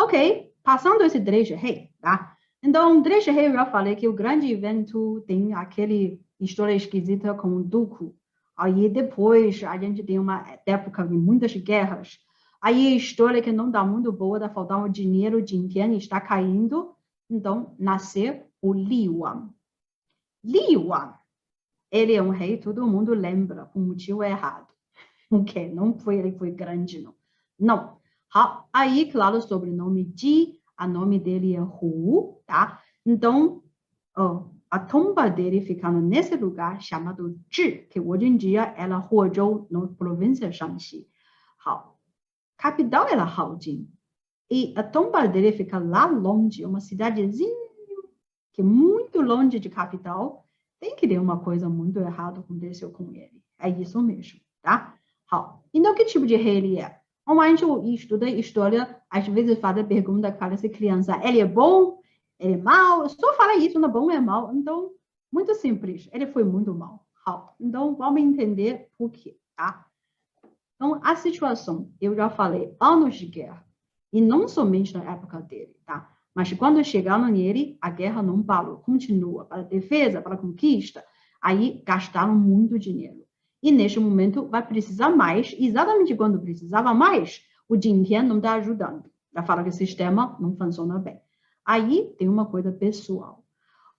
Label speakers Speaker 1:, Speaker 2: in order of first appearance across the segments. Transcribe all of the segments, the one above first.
Speaker 1: Ok, passando esse Drecha Rei, tá? Então, Drecha Rei, eu já falei que o grande evento tem aquele história esquisita com o Duco. Aí depois a gente tem uma época de muitas guerras. Aí a história que não dá muito boa, tá faltando dinheiro, Jintian está caindo. Então, nasceu o Li Wang. Li Wang, ele é um rei, todo mundo lembra, por motivo errado. Ok, não foi ele foi grande, não. Não. Aí, claro, o sobrenome Ji, o nome dele é Hu, tá? Então, a tumba dele fica nesse lugar chamado Zhi, que hoje em dia é na Huozhou, na província de Shanxi. Capital era Haojing. E a tumba dele fica lá longe, uma cidadezinha que é muito longe de capital. Tem que ter uma coisa muito errada aconteceu com ele. É isso mesmo, tá? Então, que tipo de rei ele é? Como a gente estuda história, às vezes faz a pergunta para essa criança, ele é bom? Ele é mau? Eu só falo isso, não é bom, é mau. Então, muito simples, ele foi muito mau. Então, vamos entender por quê, tá? Então, a situação, eu já falei, anos de guerra. E não somente na época dele, tá? Mas quando chegaram nele, a guerra não parou, continua para a defesa, para a conquista. Aí gastaram muito dinheiro. E neste momento vai precisar mais, exatamente quando precisava mais, o Jintian não está ajudando. Já fala que o sistema não funciona bem. Aí tem uma coisa pessoal.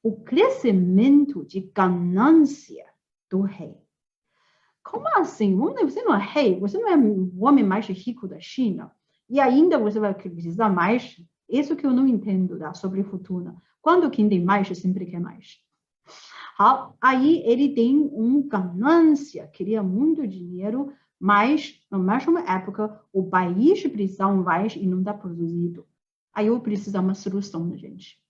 Speaker 1: O crescimento de ganância do rei. Como assim? Você não é rei? Você não é o homem mais rico da China? E ainda você vai precisar mais? Isso que eu não entendo sobre fortuna. Quando quem tem mais, sempre quer mais. Aí ele tem ganância, queria muito dinheiro, mas na mesma época o país precisa mais e não está produzido. Aí eu preciso de uma solução, gente.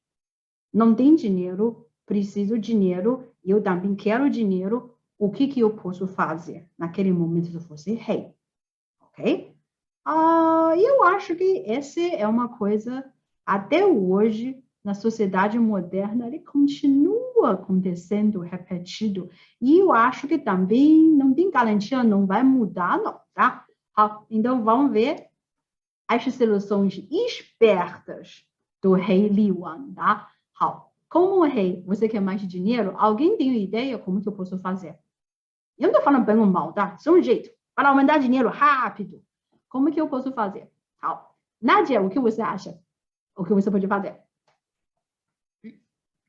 Speaker 1: Não tem dinheiro, preciso de dinheiro, eu também quero dinheiro. O que eu posso fazer naquele momento se eu fosse rei? Ok? Eu acho que essa é uma coisa, até hoje, na sociedade moderna, ele continua acontecendo, repetido. E eu acho que também não tem garantia, não vai mudar, não, tá? Então vamos ver as soluções espertas do rei Li Wan, tá? Como rei, você quer mais dinheiro? Alguém tem ideia como que eu posso fazer? Eu não estou falando bem ou mal, tá? Só um jeito. Para aumentar dinheiro rápido. Como que eu posso fazer? Nádia, o que você acha? O que você pode fazer?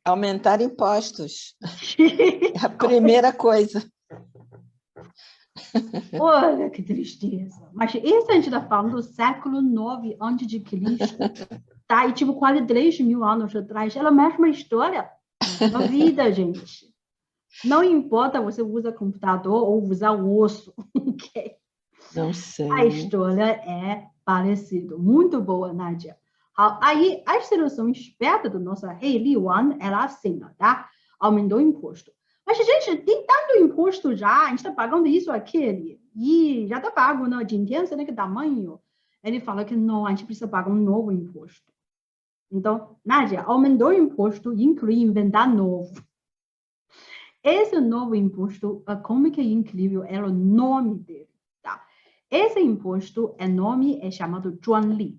Speaker 2: Aumentar impostos. É a primeira coisa.
Speaker 1: Olha que tristeza. Mas isso a gente está falando do século IX a.C. Tá? E tipo, quase 3.000 anos atrás. Ela é a mesma história. Na vida, gente. Não importa você usa computador ou usar o osso. Ok?
Speaker 2: Não sei.
Speaker 1: A história é parecida. Muito boa, Nádia. Aí, a solução esperta do nosso rei Li Wan era assim, tá? Aumentou o imposto. Mas, gente, tem tanto imposto já, a gente está pagando isso, aquele, e já está pago, não? De intensa, né? Que tamanho? Ele fala que não, a gente precisa pagar um novo imposto. Então, Nádia, aumentou o imposto, inclui inventar novo. Esse novo imposto, como que é incrível, era o nome dele, tá? Esse imposto, nome é chamado Zhuanli.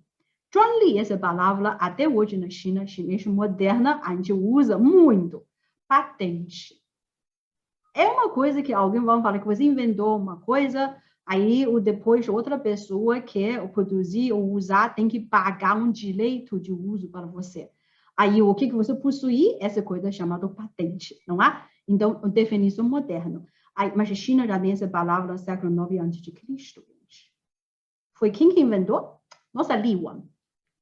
Speaker 1: Zhuanli, essa palavra, até hoje na China, chinesa moderna, a gente usa muito. Patente. É uma coisa que alguém vai falar que você inventou uma coisa, aí depois outra pessoa quer produzir ou usar, tem que pagar um direito de uso para você. Aí o que você possui, essa coisa é chamada patente, não é? Então, definição moderna. Mas a China já tem essa palavra no século IX a.C. Foi quem que inventou? Nossa, Li Wan.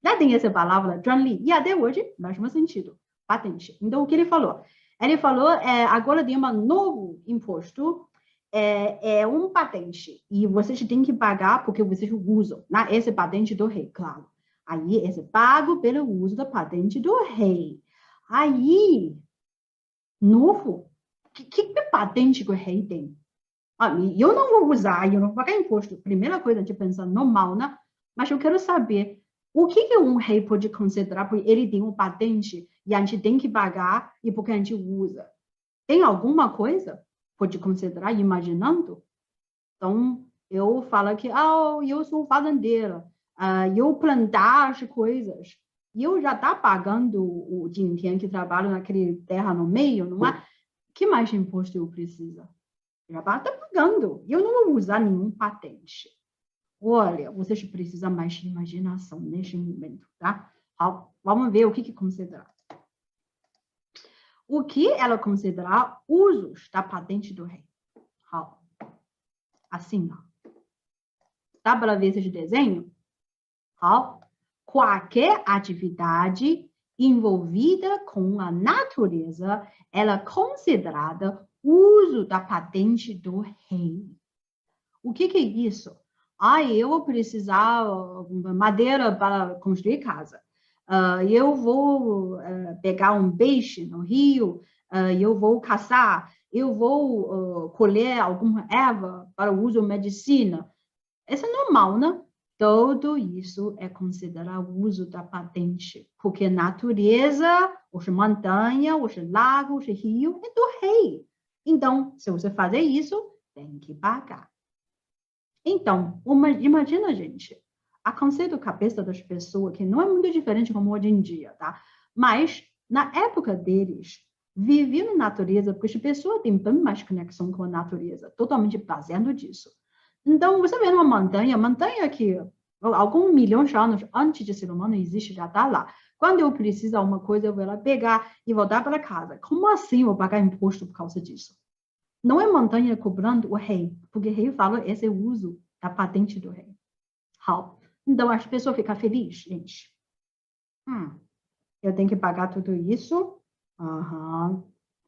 Speaker 1: Já tem essa palavra, Zhuanli, e até hoje, mesmo sentido, patente. Então, o que ele falou? Ele falou, agora tem um novo imposto, é um patente, e vocês têm que pagar porque vocês usam, né? Esse patente do rei, claro. Aí, esse pago pelo uso da patente do rei. Aí, novo, que patente que o rei tem? Eu não vou usar, eu não vou pagar imposto. Primeira coisa, a gente pensa normal, né? Mas eu quero saber o que um rei pode considerar porque ele tem um patente e a gente tem que pagar e porque a gente usa. Tem alguma coisa? Pode considerar imaginando? Então, eu falo que, eu sou fazendeira. eu plantar as coisas, e eu já está pagando o Jintian que trabalha naquele terra no meio, não é? Que mais imposto eu preciso? Já está pagando. Eu não vou usar nenhum patente. Olha, vocês precisam mais de imaginação neste momento, tá? Vamos ver o que considerar. O que ela considerar usos da patente do rei? Assim, ó. Dá para ver esse desenho? Qualquer atividade envolvida com a natureza, ela é considerada uso da patente do rei. O que é isso? Eu vou precisar madeira para construir casa. Eu vou pegar um peixe no rio, eu vou caçar, eu vou colher alguma erva para uso medicina. Isso é normal, né? Tudo isso é considerado uso da patente, porque natureza, os montanhas, os lagos, os rios, é do rei. Então, se você fazer isso, tem que pagar. Então, imagina, gente, a conceito da cabeça das pessoas, que não é muito diferente como hoje em dia, tá? Mas, na época deles, viviam na natureza, porque as pessoas têm bem mais conexão com a natureza, totalmente baseado disso. Então, você vê uma montanha que alguns milhões de anos antes de ser humano existe, já está lá. Quando eu preciso de alguma coisa, eu vou lá pegar e voltar para casa. Como assim eu vou pagar imposto por causa disso? Não é montanha cobrando o rei, porque o rei fala esse é o uso da patente do rei. Então as pessoas ficam felizes, gente. Eu tenho que pagar tudo isso?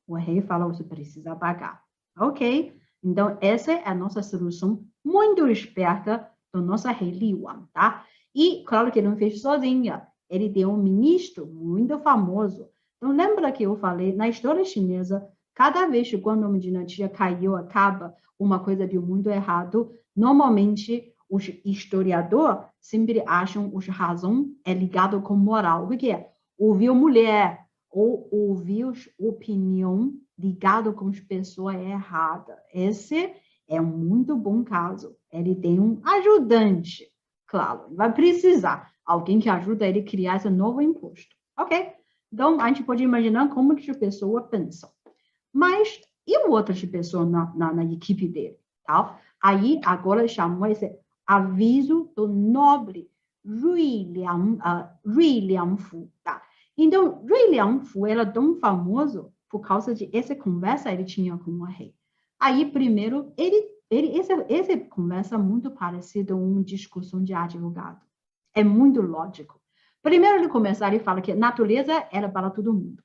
Speaker 1: O rei fala, você precisa pagar. Ok, então essa é a nossa solução muito esperta do nosso rei Li Wang, tá? E claro que ele não fez sozinha, ele tem um ministro muito famoso. Então lembra que eu falei, na história chinesa, cada vez que quando uma dinastia caiu, acaba uma coisa de muito errado, normalmente os historiadores sempre acham que a razão é ligada com moral. O que é? Ouviu mulher ou ouviu opinião ligado com as pessoas erradas. Esse é um muito bom caso. Ele tem um ajudante, claro, vai precisar alguém que ajuda ele a criar esse novo imposto, ok? Então, a gente pode imaginar como que as pessoas pensam. Mas, e outras pessoas na equipe dele? Tá? Aí, agora chamou esse aviso do nobre Rui Liangfu, tá? Então, Rui Liangfu era tão famoso por causa de essa conversa ele tinha com o rei. Aí, primeiro, essa conversa é muito parecida com uma discussão de advogado. É muito lógico. Primeiro, ele começa, ele fala que a natureza era para todo mundo.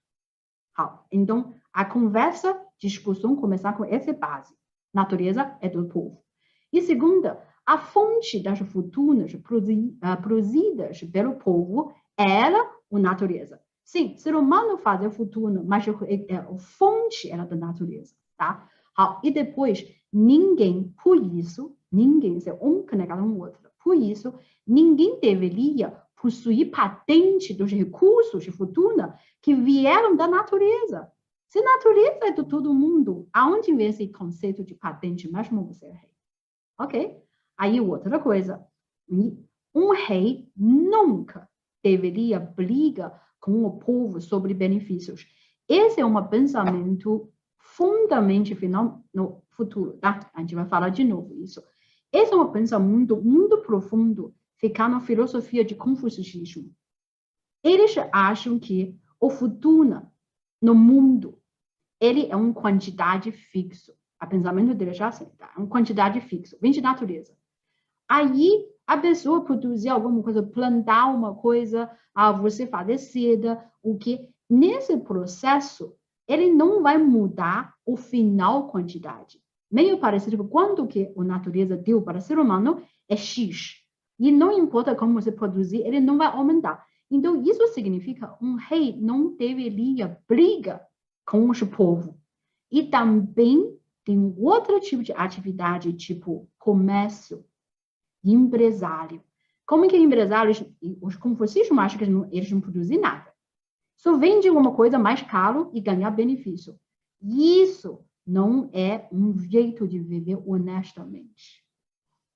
Speaker 1: Então, a conversa, discussão, começar com essa base. Natureza é do povo. E segunda, a fonte das fortunas produzidas pelo povo era a natureza. Sim, ser humano faz a fortuna, mas a fonte era da natureza, tá? E depois, por isso, se um conectado com o outro, por isso, ninguém deveria possuir patente dos recursos de fortuna que vieram da natureza. Se a natureza é de todo mundo, aonde vem esse conceito de patente, mesmo você é rei? Ok? Aí outra coisa, um rei nunca deveria brigar com o povo sobre benefícios. Esse é um pensamento fundamental final no futuro, tá? A gente vai falar de novo isso. Esse é um pensamento muito profundo, ficar na filosofia de confucionismo. Eles acham que o fortuna no mundo, ele é uma quantidade fixa. O pensamento deles já assim, tá? Uma quantidade fixa, vem de natureza. Aí, a pessoa produzir alguma coisa, plantar uma coisa, você fazer seda, o que nesse processo, ele não vai mudar o final quantidade. Meio parecido com quanto que a natureza deu para o ser humano é X. E não importa como você produzir, ele não vai aumentar. Então, isso significa um rei não deveria brigar com o povo. E também tem outro tipo de atividade, tipo comércio, empresário. Como que empresários, os confucistas acham que eles não produzem nada. Só vende uma coisa mais caro e ganhar benefício. Isso não é um jeito de viver honestamente.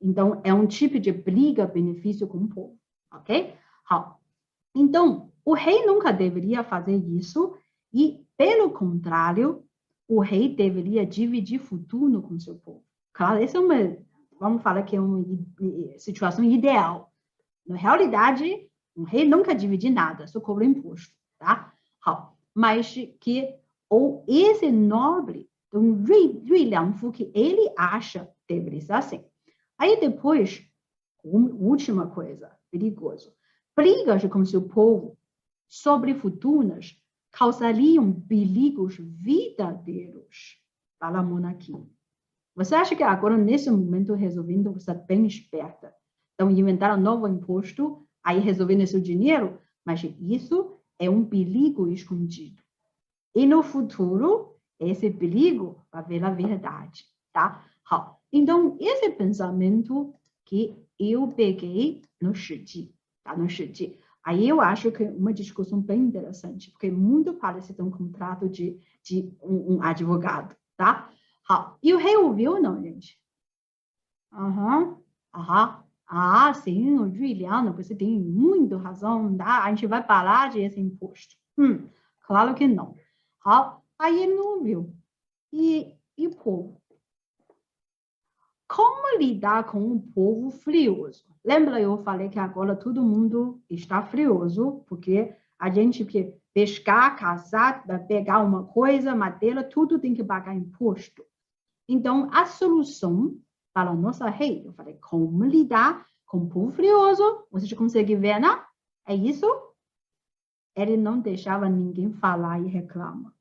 Speaker 1: Então, é um tipo de briga benefício com o povo. Ok? Então, o rei nunca deveria fazer isso e, pelo contrário, o rei deveria dividir futuro com seu povo. Claro, essa é vamos falar que é uma situação ideal. Na realidade, um rei nunca divide nada, só cobra imposto, tá? Mas que esse nobre, Rui Liangfu, que ele acha deveria ser assim. Aí depois, última coisa, perigoso. Brigas com seu povo sobre fortunas causariam perigos verdadeiros para a monarquia. Você acha que agora, nesse momento, resolvendo, você é bem esperta? Então, inventaram um novo imposto, aí resolvendo seu dinheiro, mas isso é um perigo escondido. E no futuro, esse perigo vai ver a verdade, tá? Então, esse pensamento que eu peguei no Shiji, tá? No Shiji. Aí eu acho que é uma discussão bem interessante, porque muito parece um contrato de um advogado, tá? E o rei ouviu ou não, gente? Sim, o Juliano, você tem muita razão, tá? A gente vai parar de esse imposto. Claro que não. Aí ele não ouviu. E o povo? Como lidar com um povo frioso? Lembra eu falei que agora todo mundo está frioso, porque a gente pescar, caçar, pegar uma coisa, madeira, tudo tem que pagar imposto. Então, a solução para a nossa rei, eu falei, como lidar com o povo frioso? Vocês conseguem ver, né? É isso? Ele não deixava ninguém falar e reclamar.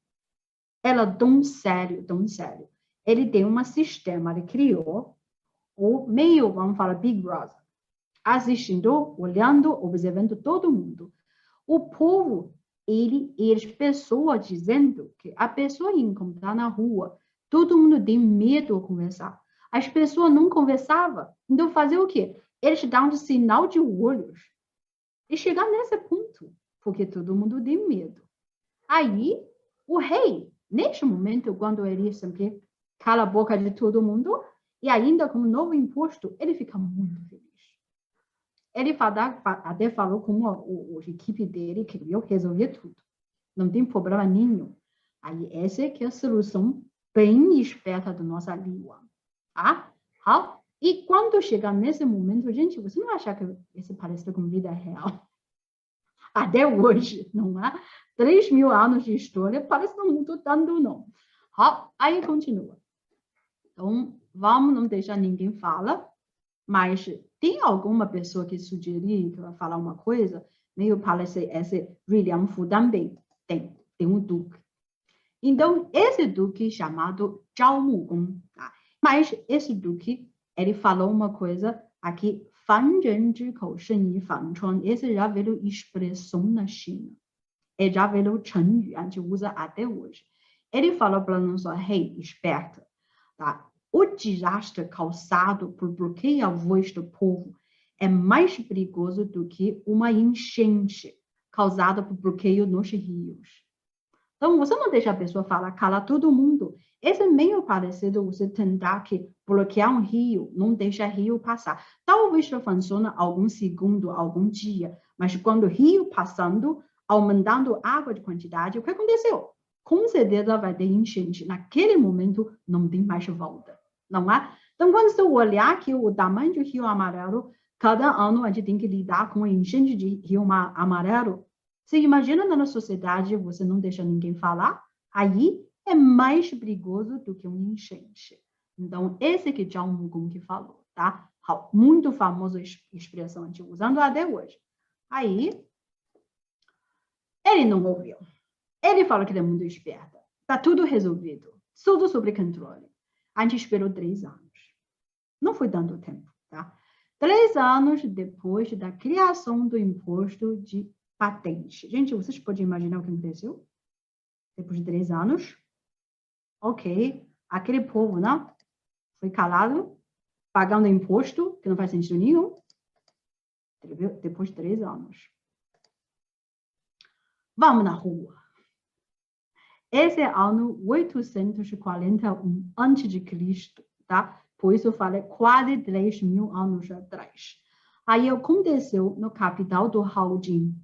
Speaker 1: Ela tão sério, tão sério. Ele tem um sistema, ele criou o meio, vamos falar, Big Brother, assistindo, olhando, observando todo mundo. O povo, e as pessoas dizendo que a pessoa encontrar na rua, todo mundo tem medo de conversar. As pessoas não conversavam. Então, fazer o quê? Eles dão um sinal de olhos. E chegar nesse ponto, porque todo mundo tem medo. Aí, o rei, neste momento, quando ele sempre cala a boca de todo mundo, e ainda com o novo imposto, ele fica muito feliz. Ele até falou com a equipe dele que eu resolver tudo. Não tem problema nenhum. Aí, essa é que é a solução bem esperta da nossa língua. Tá? E quando chegar nesse momento, gente, você não acha que isso parece com vida real? Até hoje, não é? 3.000 anos de história, parece que não mudou tanto, não. Aí continua. Então, vamos não deixar ninguém falar, mas tem alguma pessoa que sugerir que vai falar uma coisa? Meio parece esse Rui Liangfu também. Tem um duque. Então, esse duque chamado Zhao Mugong. Tá? Mas esse duque, ele falou uma coisa aqui, 凡人之口甚于樊窗. Esse já veio expressão na China. É já veio 成语, a gente usa até hoje. Ele falou para nós, rei, esperta, tá? O desastre causado por bloquear a voz do povo é mais perigoso do que uma enchente causada por bloqueio nos rios. Então, você não deixa a pessoa falar, cala todo mundo. Esse é meio parecido você tentar bloquear um rio, não deixa o rio passar. Talvez funcione algum segundo, algum dia, mas quando o rio passando, aumentando a água de quantidade, o que aconteceu? Com certeza vai ter enchente. Naquele momento, não tem mais volta, não é? Então, quando você olhar aqui o tamanho do Rio Amarelo, cada ano a gente tem que lidar com a enchente de Rio Amarelo. Você imagina na sociedade, você não deixa ninguém falar, aí é mais perigoso do que um enchente. Então, esse que Zhao Mugong que falou, tá? Muito famosa expressão, a gente usando até hoje. Aí, ele não ouviu. Ele falou que ele é muito esperto. Tá tudo resolvido. Tudo sob controle. A gente esperou 3 anos. Não foi tanto tempo, tá? 3 anos depois da criação do imposto de patente. Gente, vocês podem imaginar o que aconteceu? Depois de 3 anos. Ok. Aquele povo, né? Foi calado, pagando imposto, que não faz sentido nenhum. Depois de 3 anos. Vamos na rua. Esse é o ano 841 a.C., tá? Por isso eu falei quase 3.000 anos atrás. Aí aconteceu no capital do Haojin.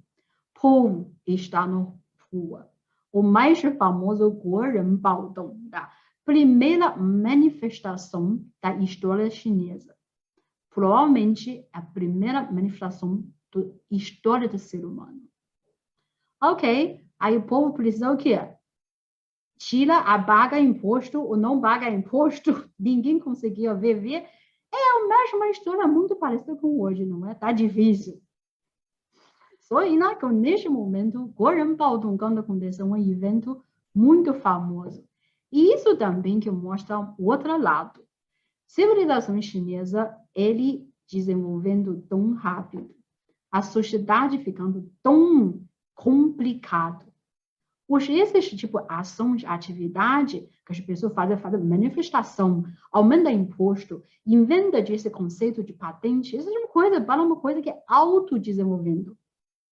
Speaker 1: Povo está na rua. O mais famoso Guoren-Baodong, tá? Primeira manifestação da história chinesa. Provavelmente a primeira manifestação da história do ser humano. Ok, aí o povo precisa o quê? Tira a paga imposto ou não paga imposto, ninguém conseguia viver. É a mesma história muito parecida com hoje, não é? Tá difícil. Só que neste momento, Guoren-Baodong, quando aconteceu um evento muito famoso. E isso também que mostra o outro lado. Civilização chinesa, ele desenvolvendo tão rápido. A sociedade ficando tão complicado. Esse tipo de ações, atividade que as pessoas fazem manifestação, aumenta imposto, inventa esse conceito de patente, isso é uma coisa que é autodesenvolvendo.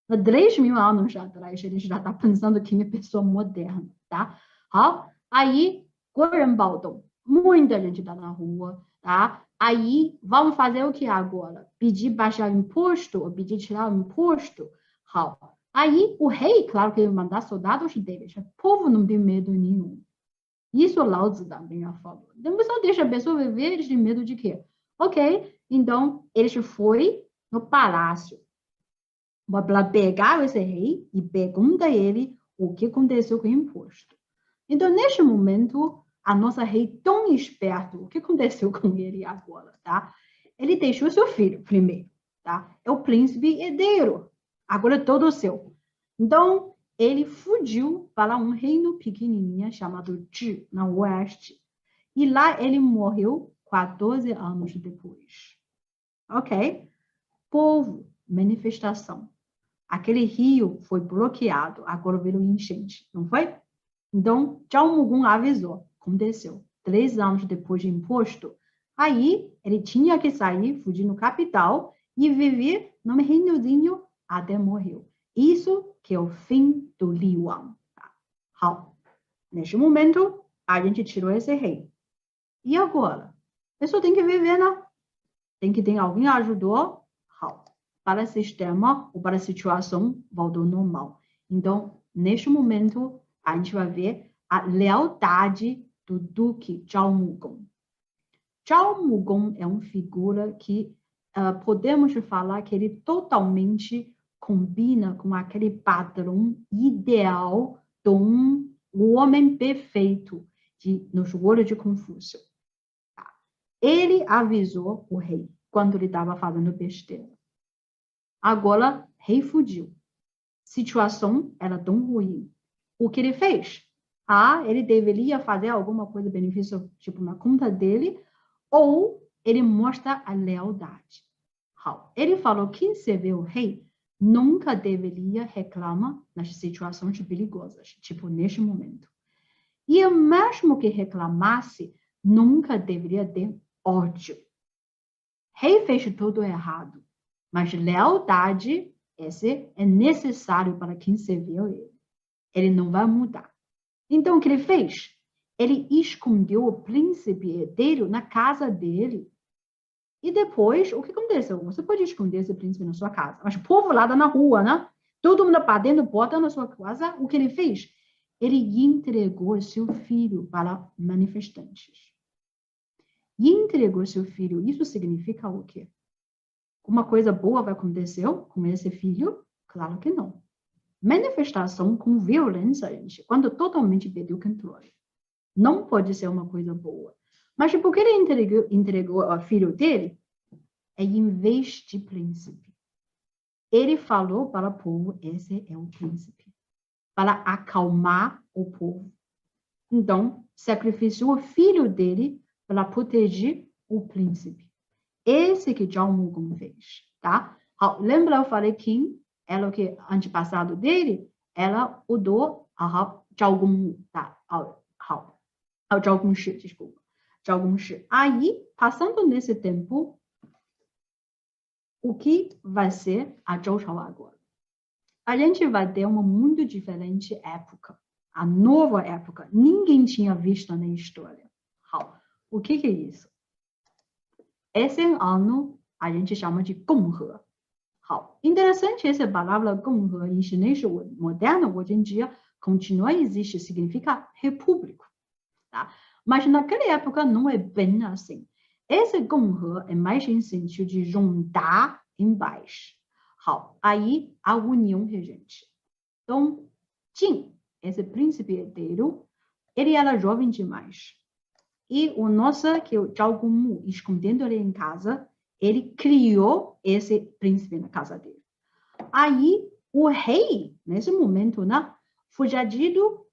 Speaker 1: Há 3.000 anos atrás, ele já está pensando que é pessoa moderna, tá? Aí, Guoren-Baodong, muita gente está na rua, tá? Aí, vamos fazer o que agora? Pedir baixar imposto ou pedir tirar o imposto? Aí, o rei, claro que ele mandar soldados dele, o povo não tem medo nenhum. Isso Lao Tzu também já falou. Então, você deixa a pessoa viver, eles têm medo de quê? Ok, então, eles foi no palácio. Ela pegava esse rei e pergunta a ele o que aconteceu com o imposto. Então, neste momento, a nossa rei tão esperto, o que aconteceu com ele agora, tá? Ele deixou seu filho primeiro, tá? É o príncipe herdeiro. Agora é todo seu. Então, ele fugiu para um reino pequenininho chamado Zhi, na oeste. E lá ele morreu 14 anos depois. Ok? Povo, manifestação. Aquele rio foi bloqueado, agora virou enchente, não foi? Então, Zhao Mugun avisou, aconteceu. 3 anos depois de imposto, aí ele tinha que sair, fugir no capital e viver num reinozinho até morreu. Isso que é o fim do Li Wang. Tá? Neste momento, a gente tirou esse rei. E agora? A pessoa tem que viver, né? Tem que ter alguém ajudou. Para o sistema ou para a situação voltou normal. Então, neste momento, a gente vai ver a lealdade do Duque Zhao Mugong. Zhao Mugong é uma figura que podemos falar que ele totalmente combina com aquele padrão ideal de um homem perfeito nos olhos de Confúcio. Ele avisou o rei quando ele estava fazendo besteira. Agora, rei fugiu. Situação era tão ruim. O que ele fez? Ele deveria fazer alguma coisa benefício, tipo, na conta dele, ou ele mostra a lealdade. Ele falou que se vê o rei, nunca deveria reclamar nas situações perigosas, tipo, neste momento. E mesmo que reclamasse, nunca deveria ter ódio. Rei fez tudo errado. Mas lealdade, esse é necessário para quem serviu ele. Ele não vai mudar. Então, o que ele fez? Ele escondeu o príncipe herdeiro na casa dele. E depois, o que aconteceu? Você pode esconder esse príncipe na sua casa, mas o povo lá na rua, né? Todo mundo batendo porta na sua casa. O que ele fez? Ele entregou seu filho para manifestantes. E entregou seu filho. Isso significa o quê? Uma coisa boa vai acontecer com esse filho? Claro que não. Manifestação com violência, gente, quando totalmente perdeu o controle. Não pode ser uma coisa boa. Mas por que ele entregou ao filho dele? É em vez de príncipe. Ele falou para o povo, esse é o príncipe. Para acalmar o povo. Então, sacrificou o filho dele para proteger o príncipe. Esse que Zhao Mugong fez, tá? Lembra eu falei quem era o que antepassado dele? Era o do Zhao Gongwu, tá? Zhao Gongshi, desculpa. Zhao Gongshi. Aí, passando nesse tempo, o que vai ser a Zhou Chao agora? A gente vai ter uma muito diferente época. A nova época. Ninguém tinha visto na história. O que é isso? Esse ano a gente chama de Gonghe. 好, interessante essa palavra 共和 em chinês moderno, hoje em dia, continua a existir, significa república. Tá? Mas naquela época não é bem assim. Esse 共和 é mais em sentido de juntar em paz. 好, aí a união regente. Então, Jin, esse príncipe herdeiro, ele era jovem demais. E o nosso, que é o Zhao Gongmu, escondendo ele em casa, ele criou esse príncipe na casa dele. Aí, o rei, nesse momento, né, foragido,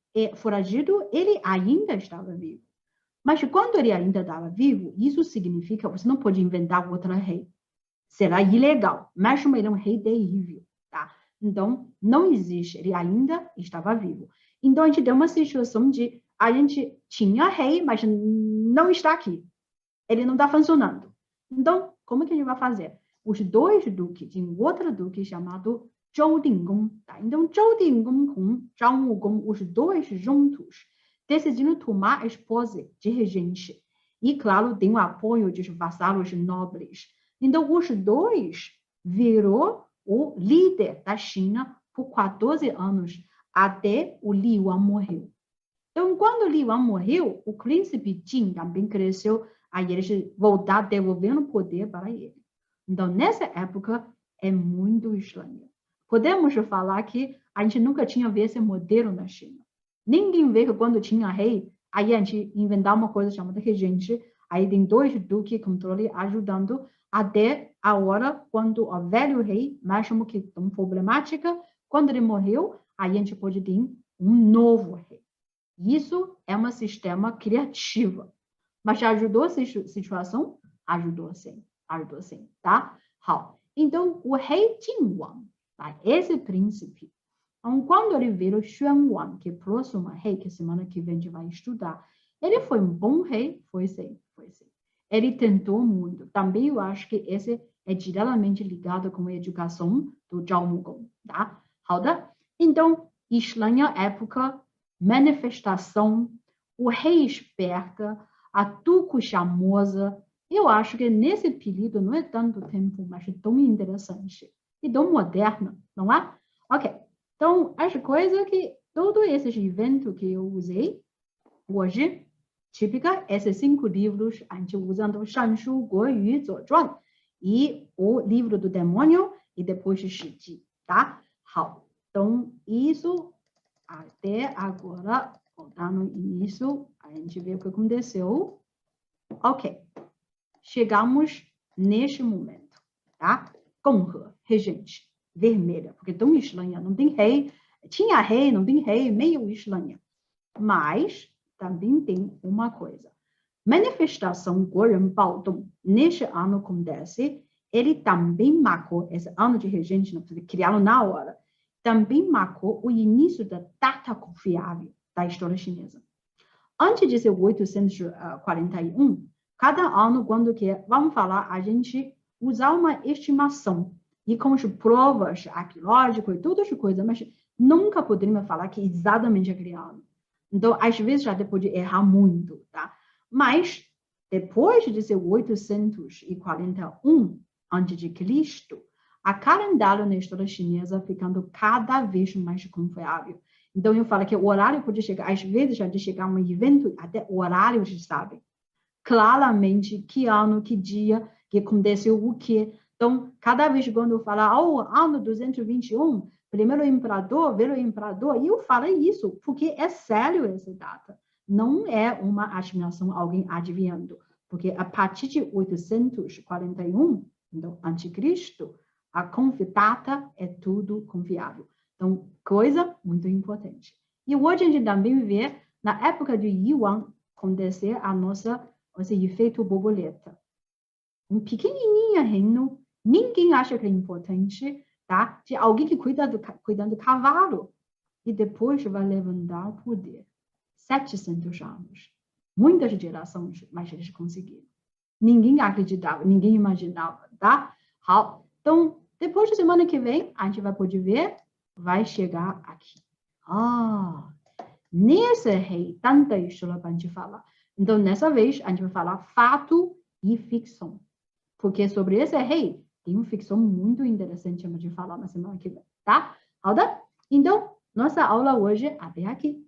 Speaker 1: ele ainda estava vivo. Mas quando ele ainda estava vivo, isso significa que você não pode inventar outro rei. Será ilegal. Mesmo ele é um rei terrível, tá? Então, não existe. Ele ainda estava vivo. Então, a gente tem uma situação de a gente tinha rei, mas não está aqui. Ele não está funcionando. Então, como que a gente vai fazer? Os dois duques, tem outro duque chamado Zhou Dingong. Tá? Então, Zhou Dingong com Zhao Mugong, os dois juntos, decidiram tomar a esposa de regente. E, claro, tem o apoio dos vassalos nobres. Então, os dois virou o líder da China por 14 anos, até o Li Yuan morreu. Então, quando Li Yuan morreu, o príncipe Jin também cresceu, aí eles voltaram devolvendo o poder para ele. Então, nessa época, é muito estranho. Podemos falar que a gente nunca tinha visto esse modelo na China. Ninguém vê que quando tinha rei, aí a gente inventar uma coisa chamada regente, aí tem dois duques controle ajudando, até a hora quando o velho rei, mesmo que tão problemática, quando ele morreu, aí a gente pode ter um novo rei. Isso é um sistema criativo. Mas ajudou a situação? Ajudou sim, tá? 好, então, o rei Jingwang, tá? Esse príncipe, então, quando ele virou Xuanwang, que é o próximo rei, que semana que vem a gente vai estudar, ele foi um bom rei? Foi sim. Ele tentou muito. Também eu acho que esse é diretamente ligado com a educação do Zhao Mugong, tá? 好的? Então, estranha época, manifestação, o rei esperta, a tuco chamosa. Eu acho que nesse período não é tanto tempo, mas é tão interessante e tão moderno, não é? Ok. Então, as coisas que, todos esses eventos que eu usei hoje, típica, esses 5 livros, a gente usando Shanshu, Guoyu, Zuozhuang, e o livro do demônio, e depois o Shiji, tá? 好. Então, isso, até agora, voltar no início, a gente vê o que aconteceu. Ok. Chegamos neste momento, tá? 共和, regente, vermelha, porque tão estranha, não tem rei. Tinha rei, não tem rei, meio estranha. Mas também tem uma coisa. Manifestação Guoren Baodong, neste ano acontece, ele também marcou, esse ano de regente, não precisa criá-lo na hora, também marcou o início da data confiável da história chinesa. Antes de 1841, cada ano, quando quer, vamos falar, a gente usar uma estimação, e com as provas arqueológicas e todas as coisas, mas nunca poderíamos falar que exatamente aquele ano. Então, às vezes, já pode errar muito, tá? Mas, depois de 1841 a.C., a calendário na história chinesa ficando cada vez mais confiável. Então, eu falo que o horário pode chegar, às vezes, já de chegar um evento, até o horário se sabe. Claramente, que ano, que dia, que aconteceu o quê. Então, cada vez quando eu falar, ano 221, primeiro imperador, velho imperador, e eu falo isso, porque é sério essa data. Não é uma admiração, alguém adivinhando. Porque a partir de 841, então, anticristo, a data é tudo confiável. Então, coisa muito importante. E hoje a gente também vê, na época de Yuan, acontecer esse efeito borboleta. Um pequenininho reino, ninguém acha que é importante, tá? De alguém que cuidando do cavalo. E depois vai levantar o poder. 700 anos. Muitas gerações, mas eles conseguiram. Ninguém acreditava, ninguém imaginava, tá? 好, então, depois da semana que vem, a gente vai poder ver, vai chegar aqui. Nesse rei, tanta história para a gente falar. Então, nessa vez, a gente vai falar fato e ficção. Porque sobre esse rei, tem uma ficção muito interessante de falar na semana que vem, tá? 好的? Então, nossa aula hoje até aqui.